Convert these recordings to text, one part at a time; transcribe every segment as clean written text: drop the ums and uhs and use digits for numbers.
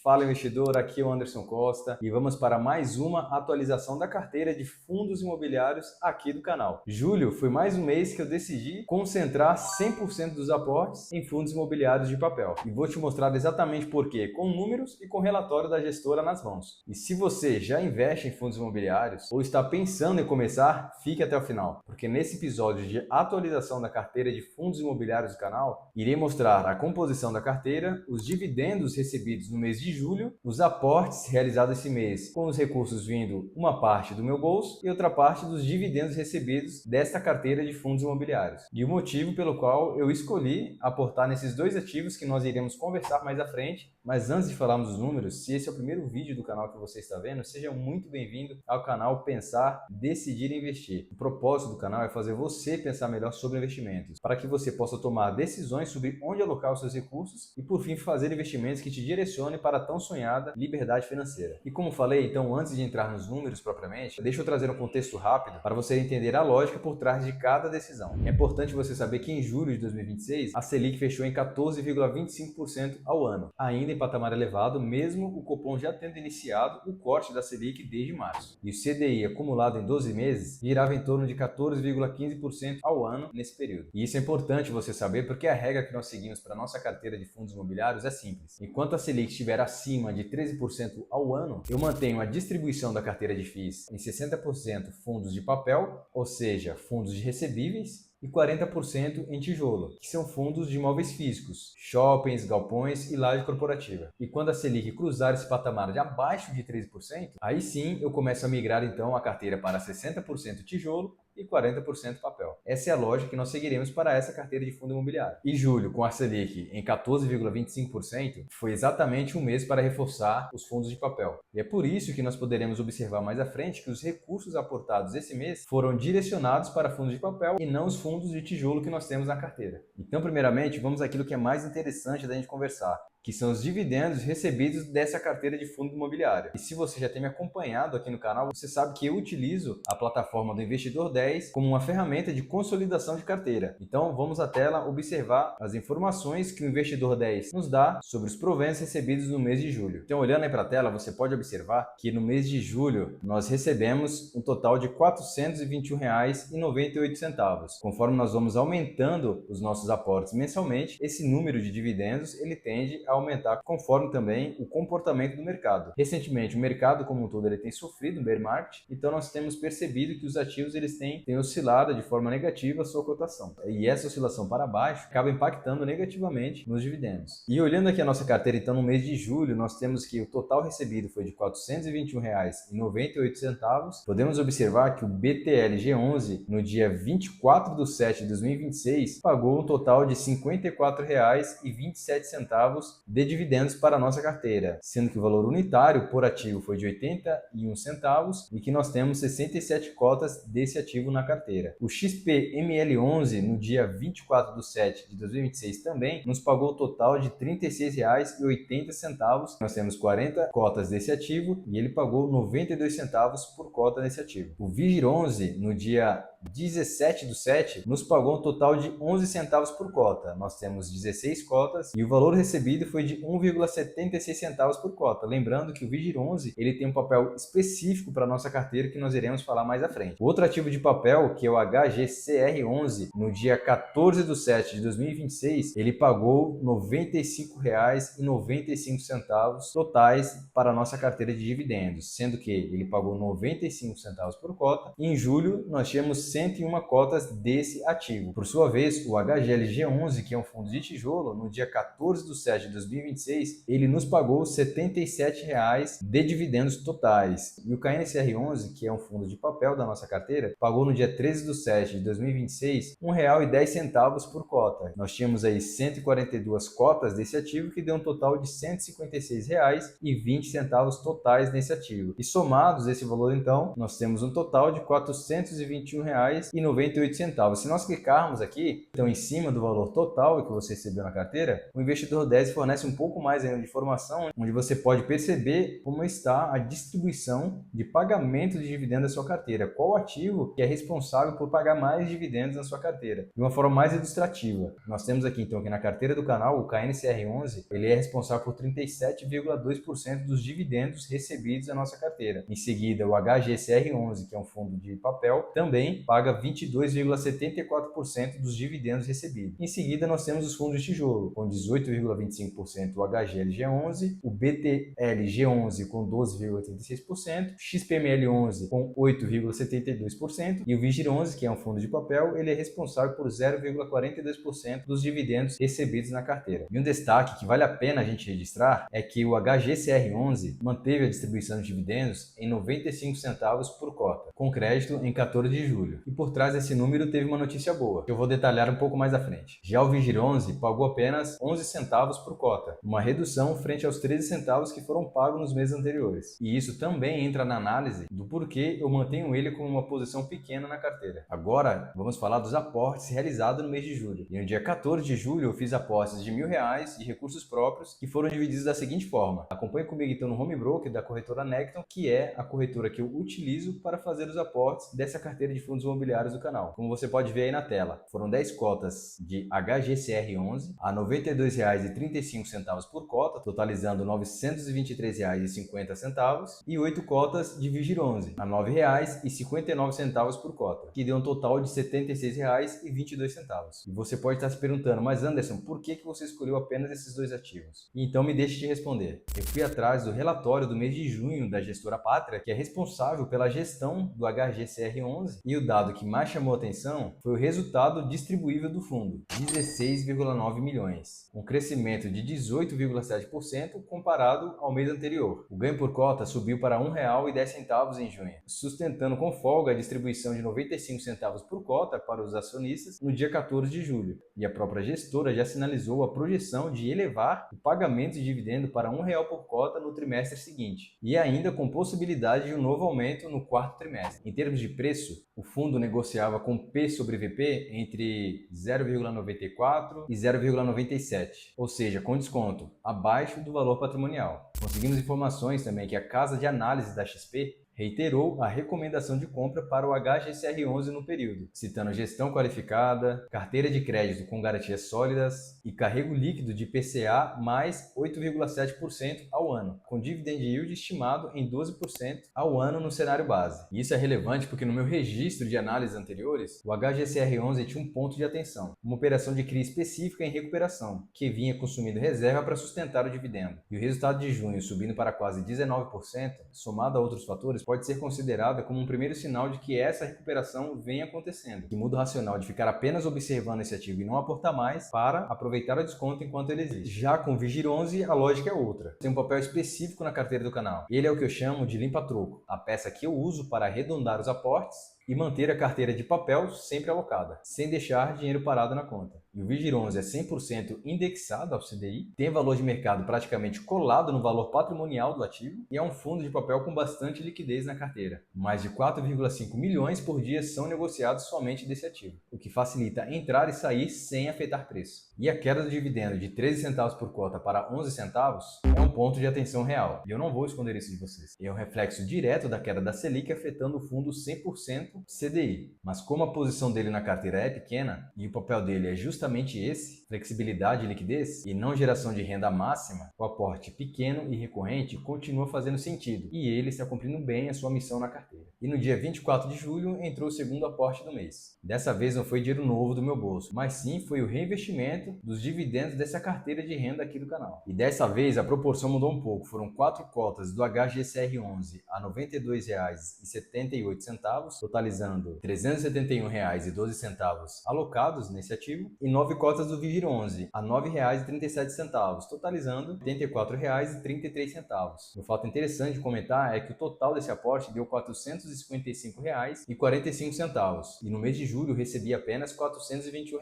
Fala investidor, aqui é o Anderson Costa e vamos para mais uma atualização da carteira de fundos imobiliários aqui do canal. Julho foi mais um mês que eu decidi concentrar 100% dos aportes em fundos imobiliários de papel. E vou te mostrar exatamente por quê, com números e com relatório da gestora nas mãos. E se você já investe em fundos imobiliários ou está pensando em começar, fique até o final, porque nesse episódio de atualização da carteira de fundos imobiliários do canal, irei mostrar a composição da carteira, os dividendos recebidos no mês de julho, os aportes realizados esse mês, com os recursos vindo uma parte do meu bolso e outra parte dos dividendos recebidos desta carteira de fundos imobiliários. E o motivo pelo qual eu escolhi aportar nesses dois ativos que nós iremos conversar mais à frente. Mas antes de falarmos dos números, se esse é o primeiro vídeo do canal que você está vendo, seja muito bem-vindo ao canal Pensar, Decidir e Investir. O propósito do canal é fazer você pensar melhor sobre investimentos, para que você possa tomar decisões sobre onde alocar os seus recursos e, por fim, fazer investimentos que te direcionem para a tão sonhada liberdade financeira. E como falei, então, antes de entrar nos números propriamente, deixa eu trazer um contexto rápido para você entender a lógica por trás de cada decisão. É importante você saber que em julho de 2026, a Selic fechou em 14,25% ao ano, ainda em patamar elevado, mesmo o Copom já tendo iniciado o corte da Selic desde março. E o CDI acumulado em 12 meses girava em torno de 14,15% ao ano nesse período. E isso é importante você saber porque a regra que nós seguimos para a nossa carteira de fundos imobiliários é simples. Enquanto a Selic estiver acima de 13% ao ano, eu mantenho a distribuição da carteira de FIIs em 60% fundos de papel, ou seja, fundos de recebíveis, e 40% em tijolo, que são fundos de imóveis físicos, shoppings, galpões e laje corporativa. E quando a Selic cruzar esse patamar de abaixo de 13%, aí sim eu começo a migrar então a carteira para 60% tijolo e 40% papel. Essa é a lógica que nós seguiremos para essa carteira de fundo imobiliário. E julho, com a Selic em 14,25%, foi exatamente um mês para reforçar os fundos de papel. E é por isso que nós poderemos observar mais à frente que os recursos aportados esse mês foram direcionados para fundos de papel e não os fundos de tijolo que nós temos na carteira. Então, primeiramente, vamos àquilo que é mais interessante da gente conversar, que são os dividendos recebidos dessa carteira de fundo imobiliário. E se você já tem me acompanhado aqui no canal, você sabe que eu utilizo a plataforma do Investidor 10 como uma ferramenta de consolidação de carteira. Então vamos à tela observar as informações que o Investidor 10 nos dá sobre os proventos recebidos no mês de julho. Então, olhando aí para a tela, você pode observar que no mês de julho nós recebemos um total de R$ 421,98. Conforme nós vamos aumentando os nossos aportes mensalmente, esse número de dividendos ele tende a aumentar conforme também o comportamento do mercado. Recentemente, o mercado como um todo ele tem sofrido um bear market, então nós temos percebido que os ativos eles têm oscilado de forma negativa a sua cotação. E essa oscilação para baixo acaba impactando negativamente nos dividendos. E olhando aqui a nossa carteira, então no mês de julho, nós temos que o total recebido foi de R$ 421,98. Podemos observar que o BTLG11, no dia 24/7 de 2026, pagou um total de R$ 54,27 de dividendos para a nossa carteira, sendo que o valor unitário por ativo foi de 81 centavos e que nós temos 67 cotas desse ativo na carteira. O XPML11, no dia 24/7 de 2026 também, nos pagou o total de R$ 36,80. Nós temos 40 cotas desse ativo e ele pagou 92 centavos por cota desse ativo. O VIGIR11, no dia 17/7, nos pagou um total de 11 centavos por cota. Nós temos 16 cotas e o valor recebido foi de 1,76 centavos por cota. Lembrando que o VIGIR11 ele tem um papel específico para a nossa carteira que nós iremos falar mais à frente. O outro ativo de papel, que é o HGCR11, no dia 14/7 de 2026, ele pagou R$ 95,95 totais para a nossa carteira de dividendos, sendo que ele pagou 95 centavos por cota. E em julho, nós tínhamos 101 cotas desse ativo. Por sua vez, o HGLG11, que é um fundo de tijolo, no dia 14/7 de 2026, ele nos pagou R$ 77,00 de dividendos totais. E o KNCR11, que é um fundo de papel da nossa carteira, pagou no dia 13/7 de 2026 R$ 1,10 por cota. Nós tínhamos aí 142 cotas desse ativo, que deu um total de R$ 156,20 totais nesse ativo. E somados esse valor, então, nós temos um total de R$ 421,98 R$ 21,98. Se nós clicarmos aqui, então em cima do valor total que você recebeu na carteira, o investidor 10 fornece um pouco mais ainda de informação, onde você pode perceber como está a distribuição de pagamento de dividendos da sua carteira, qual ativo que é responsável por pagar mais dividendos na sua carteira. De uma forma mais ilustrativa, nós temos aqui então que na carteira do canal, o KNCR11, ele é responsável por 37,2% dos dividendos recebidos da nossa carteira. Em seguida, o HGCR11, que é um fundo de papel, também paga 22,74% dos dividendos recebidos. Em seguida, nós temos os fundos de tijolo, com 18,25% o HGLG11, o BTLG11 com 12,86%, XPML11 com 8,72% e o Vigir11, que é um fundo de papel, ele é responsável por 0,42% dos dividendos recebidos na carteira. E um destaque que vale a pena a gente registrar é que o HGCR11 manteve a distribuição de dividendos em 95 centavos por cota, com crédito em 14 de julho. E por trás desse número teve uma notícia boa, que eu vou detalhar um pouco mais à frente. Já o Vigir11 pagou apenas 11 centavos por cota, uma redução frente aos 13 centavos que foram pagos nos meses anteriores. E isso também entra na análise do porquê eu mantenho ele com uma posição pequena na carteira. Agora, vamos falar dos aportes realizados no mês de julho. E no dia 14 de julho eu fiz apostas de R$ 1.000 de recursos próprios que foram divididos da seguinte forma. Acompanhe comigo então no home broker da corretora Necton, que é a corretora que eu utilizo para fazer os aportes dessa carteira de fundos imobiliários do canal. Como você pode ver aí na tela, foram 10 cotas de HGCR11 a R$ 92,35 por cota, totalizando R$ 923,50, e 8 cotas de Vigir11 a R$ 9,59 por cota, que deu um total de R$ 76,22. E você pode estar se perguntando, mas Anderson, por que você escolheu apenas esses dois ativos? Então me deixe te responder. Eu fui atrás do relatório do mês de junho da gestora Pátria, que é responsável pela gestão do HGCR11, e o dado que mais chamou a atenção foi o resultado distribuível do fundo, 16,9 milhões, um crescimento de 18,7% comparado ao mês anterior. O ganho por cota subiu para R$ 1,10 em junho, sustentando com folga a distribuição de 95 centavos por cota para os acionistas no dia 14 de julho. E a própria gestora já sinalizou a projeção de elevar o pagamento de dividendo para R$ 1 por cota no trimestre seguinte, e ainda com possibilidade de um novo aumento no quarto trimestre. Em termos de preço, o fundo negociava com P sobre VP entre 0,94 e 0,97, ou seja, com desconto abaixo do valor patrimonial. Conseguimos informações também que a casa de análise da XP reiterou a recomendação de compra para o HGCR11 no período, citando gestão qualificada, carteira de crédito com garantias sólidas e carrego líquido de PCA mais 8,7% ao ano, com dividend yield estimado em 12% ao ano no cenário base. E isso é relevante porque no meu registro de análises anteriores, o HGCR11 tinha um ponto de atenção, uma operação de CRI específica em recuperação, que vinha consumindo reserva para sustentar o dividendo. E o resultado de junho subindo para quase 19%, somado a outros fatores, pode ser considerada como um primeiro sinal de que essa recuperação vem acontecendo, que muda o racional de ficar apenas observando esse ativo e não aportar mais para aproveitar o desconto enquanto ele existe. Já com o Vigir11, a lógica é outra. Tem um papel específico na carteira do canal. Ele é o que eu chamo de limpa-troco, a peça que eu uso para arredondar os aportes e manter a carteira de papel sempre alocada, sem deixar dinheiro parado na conta. E o Vigir11 é 100% indexado ao CDI, tem valor de mercado praticamente colado no valor patrimonial do ativo e é um fundo de papel com bastante liquidez na carteira. Mais de 4,5 milhões por dia são negociados somente desse ativo, o que facilita entrar e sair sem afetar preço. E a queda do dividendo de 13 centavos por cota para 11 centavos é um ponto de atenção real. E eu não vou esconder isso de vocês. É um reflexo direto da queda da Selic afetando o fundo 100% CDI. Mas como a posição dele na carteira é pequena e o papel dele é justamente esse, flexibilidade e liquidez, e não geração de renda máxima, o aporte pequeno e recorrente continua fazendo sentido e ele está cumprindo bem a sua missão na carteira. E no dia 24 de julho entrou o segundo aporte do mês. Dessa vez não foi dinheiro novo do meu bolso, mas sim foi o reinvestimento dos dividendos dessa carteira de renda aqui do canal. E dessa vez a proporção mudou um pouco, foram 4 cotas do HGCR11 a R$ 92,78, totalizando R$ 371,12 alocados nesse ativo, e 9 cotas do Vigir 11 a R$ 9,37, totalizando R$ 84,33. Um fato interessante de comentar é que o total desse aporte deu R$ 455,45 e no mês de julho recebi apenas R$ 421.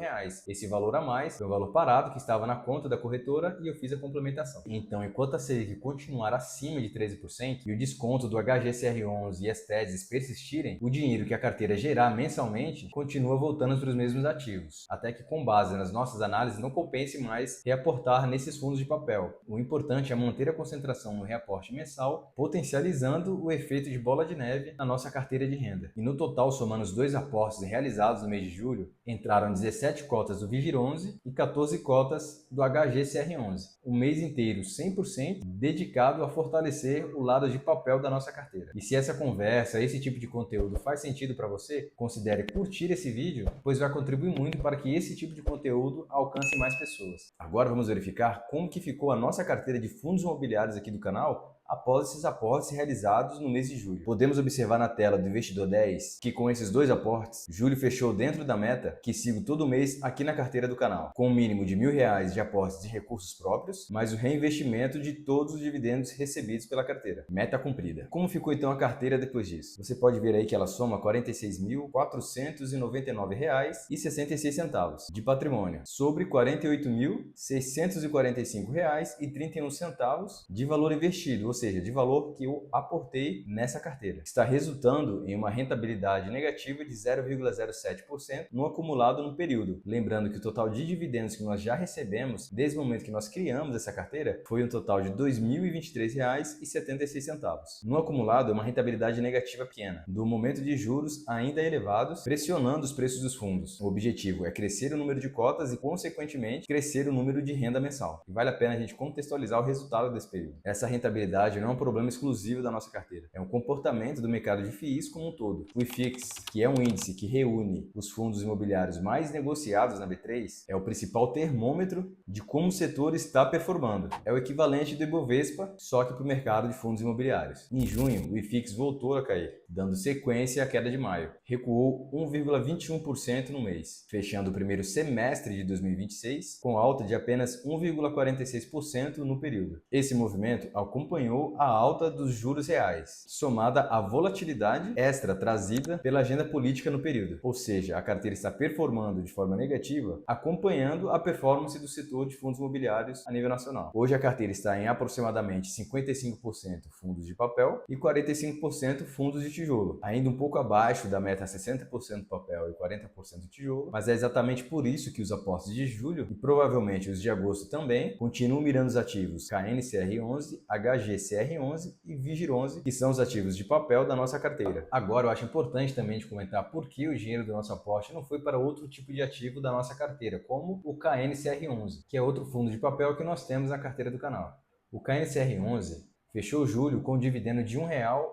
Esse valor a mais foi o valor parado que estava na conta da corretora e eu fiz a complementação. Então, enquanto a Selic continuar acima de 13% e o desconto do HGCR11 e as teses persistirem, o dinheiro que a carteira gerar mensalmente continua voltando para os mesmos ativos, até que, com base nas nossas análises, não compense mais reaportar nesses fundos de papel. O importante é manter a concentração no reaporte mensal, potencializando o efeito de bola de neve na nossa carteira de renda. E no total, somando os dois aportes realizados no mês de julho, entraram 17 cotas do Vigir 11 e 14 cotas do HGCR11. Um mês inteiro 100% dedicado a fortalecer o lado de papel da nossa carteira. E se essa conversa, esse tipo de conteúdo faz sentido para você, considere curtir esse vídeo, pois vai contribuir muito para que esse tipo de conteúdo alcance mais pessoas. Agora vamos verificar como que ficou a nossa carteira de fundos imobiliários aqui do canal após esses aportes realizados no mês de julho. Podemos observar na tela do Investidor 10 que com esses dois aportes, julho fechou dentro da meta que sigo todo mês aqui na carteira do canal, com um mínimo de R$ 1.000 de aportes de recursos próprios, mais o reinvestimento de todos os dividendos recebidos pela carteira. Meta cumprida. Como ficou então a carteira depois disso? Você pode ver aí que ela soma R$ 46.499,66 de patrimônio, sobre R$ 48.645,31 de valor investido, ou seja, de valor que eu aportei nessa carteira. Está resultando em uma rentabilidade negativa de 0,07% no acumulado no período. Lembrando que o total de dividendos que nós já recebemos desde o momento que nós criamos essa carteira foi um total de R$ 2.023,76. No acumulado, é uma rentabilidade negativa pequena, do momento de juros ainda elevados, pressionando os preços dos fundos. O objetivo é crescer o número de cotas e, consequentemente, crescer o número de renda mensal. E vale a pena a gente contextualizar o resultado desse período. Essa rentabilidade não é um problema exclusivo da nossa carteira. É um comportamento do mercado de FIIs como um todo. O IFIX, que é um índice que reúne os fundos imobiliários mais negociados na B3, é o principal termômetro de como o setor está performando. É o equivalente do Ibovespa, só que para o mercado de fundos imobiliários. Em junho, o IFIX voltou a cair, dando sequência à queda de maio. Recuou 1,21% no mês, fechando o primeiro semestre de 2026 com alta de apenas 1,46% no período. Esse movimento acompanhou a alta dos juros reais, somada à volatilidade extra trazida pela agenda política no período. Ou seja, a carteira está performando de forma negativa, acompanhando a performance do setor de fundos imobiliários a nível nacional. Hoje a carteira está em aproximadamente 55% fundos de papel e 45% fundos de tijolo, ainda um pouco abaixo da meta 60% papel e 40% tijolo, mas é exatamente por isso que os aportes de julho e provavelmente os de agosto também continuam mirando os ativos KNCR11, HGCR11 e Vigir 11, que são os ativos de papel da nossa carteira. Agora eu acho importante também de comentar por que o dinheiro do nosso aporte não foi para outro tipo de ativo da nossa carteira, como o KNCR11, que é outro fundo de papel que nós temos na carteira do canal. O KNCR11 fechou julho com um dividendo de R$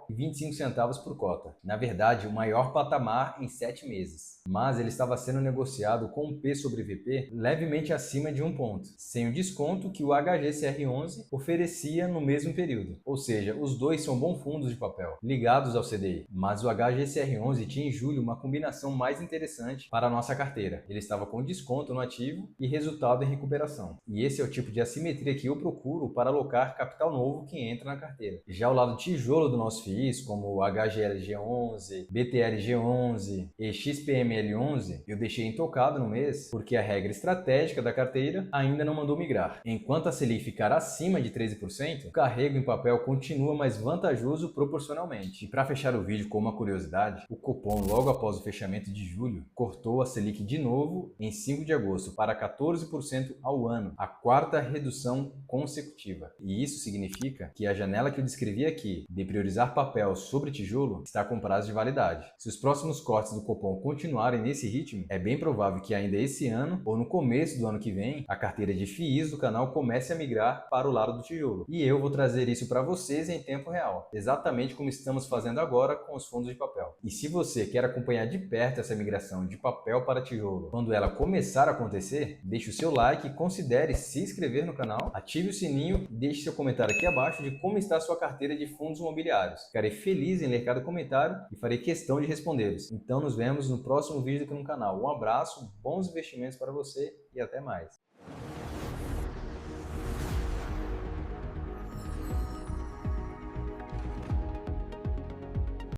1,25 por cota. Na verdade, o maior patamar em 7 meses. Mas ele estava sendo negociado com um P sobre VP levemente acima de 1 ponto, sem o desconto que o HGCR11 oferecia no mesmo período. Ou seja, os dois são bons fundos de papel, ligados ao CDI. Mas o HGCR11 tinha em julho uma combinação mais interessante para a nossa carteira. Ele estava com desconto no ativo e resultado em recuperação. E esse é o tipo de assimetria que eu procuro para alocar capital novo que entra na carteira. Já o lado tijolo do nosso FIIs, como o HGLG11, BTLG11 e XPML11, eu deixei intocado no mês porque a regra estratégica da carteira ainda não mandou migrar. Enquanto a Selic ficar acima de 13%, o carrego em papel continua mais vantajoso proporcionalmente. E para fechar o vídeo com uma curiosidade, o Copom, logo após o fechamento de julho, cortou a Selic de novo em 5 de agosto para 14% ao ano, a quarta redução consecutiva. E isso significa que a janela que eu descrevi aqui, de priorizar papel sobre tijolo, está com prazo de validade. Se os próximos cortes do Copom continuarem nesse ritmo, é bem provável que ainda esse ano, ou no começo do ano que vem, a carteira de FIIs do canal comece a migrar para o lado do tijolo. E eu vou trazer isso para vocês em tempo real, exatamente como estamos fazendo agora com os fundos de papel. E se você quer acompanhar de perto essa migração de papel para tijolo, quando ela começar a acontecer, deixe o seu like, considere se inscrever no canal, ative o sininho e deixe seu comentário aqui abaixo de como como está a sua carteira de fundos imobiliários. Ficarei feliz em ler cada comentário e farei questão de respondê-los. Então nos vemos no próximo vídeo aqui no canal. Um abraço, bons investimentos para você e até mais.